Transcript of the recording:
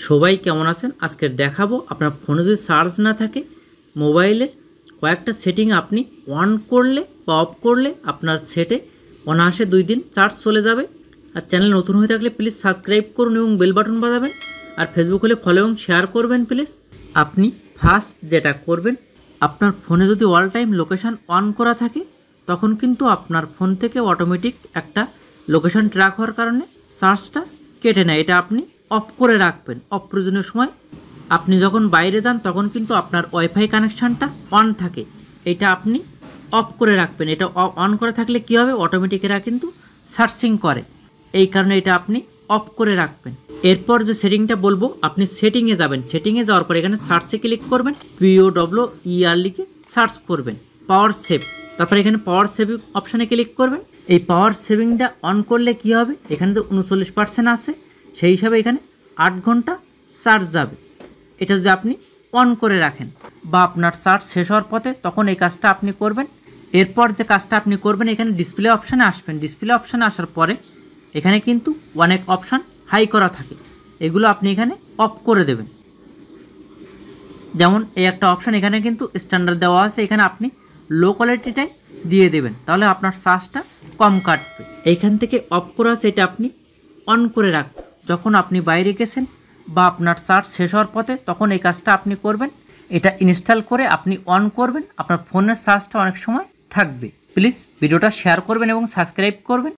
সবাই কেমন আছেন? আজকে দেখাবো আপনার ফোনে যদি চার্জ না থাকে মোবাইলের কয়েকটা সেটিং আপনি অন করলে বা অফ করলে আপনার সেটে অনায়াসে 2 দিন চার্জ চলে যাবে। আর চ্যানেল নতুন হয়ে থাকলে প্লিজ সাবস্ক্রাইব করুন এবং বেল বাটন বাজাবেন। আর ফেসবুক হলে ফলো এবং শেয়ার করবেন প্লিজ। আপনি ফার্স্ট যেটা করবেন, আপনার ফোনে যদি অল টাইম লোকেশান অন করা থাকে তখন কিন্তু আপনার ফোন থেকে অটোমেটিক একটা লোকেশান ট্র্যাক হওয়ার কারণে চার্জটা কেটে নেয়। এটা আপনি অফ করে রাখবেন। অপ্রয়োজনীয় সময় আপনি যখন বাইরে যান তখন কিন্তু আপনার ওয়াইফাই কানেকশানটা অন থাকে, এটা আপনি অফ করে রাখবেন। এটা অন করে থাকলে কী হবে, অটোমেটিক এরা কিন্তু সার্চিং করে, এই কারণে এটা আপনি অফ করে রাখবেন। এরপর যে সেটিংটা বলবো, আপনি সেটিংয়ে যাবেন। সেটিংয়ে যাওয়ার পর এখানে সার্চে ক্লিক করবেন, POWER লিখে সার্চ করবেন পাওয়ার সেভ। তারপর এখানে পাওয়ার সেভিং অপশানে ক্লিক করবেন। এই পাওয়ার সেভিংটা অন করলে কি হবে, এখানে যে 39% আছে সেই হিসাবে এখানে 8 ঘন্টা চার্জ যাবে। এটা যদি আপনি অন করে রাখেন বা আপনার চার্জ শেষ হওয়ার পথে তখন এই কাজটা আপনি করবেন। এরপর যে কাজটা আপনি করবেন, এখানে ডিসপ্লে অপশানে আসবেন। ডিসপ্লে অপশানে আসার পরে এখানে কিন্তু অনেক অপশান হাই করা থাকে, এগুলো আপনি এখানে অফ করে দেবেন। যেমন এই একটা অপশান এখানে কিন্তু স্ট্যান্ডার্ড দেওয়া আছে, এখানে আপনি লো কোয়ালিটিটাই দিয়ে দেবেন, তাহলে আপনার চার্জটা কম কাটবে। এইখান থেকে অফ করা আছে, এটা আপনি অন করে রাখবেন। যখন আপনি বাইরে গেছেন বা আপনার চার্জ শেষ হওয়ার পথে তখন এই কাজটা আপনি করবেন। এটা ইনস্টল করে আপনি অন করবেন, আপনার ফোনের চার্জটা অনেক সময় থাকবে। প্লিজ ভিডিওটা শেয়ার করবেন এবং সাবস্ক্রাইব করবেন।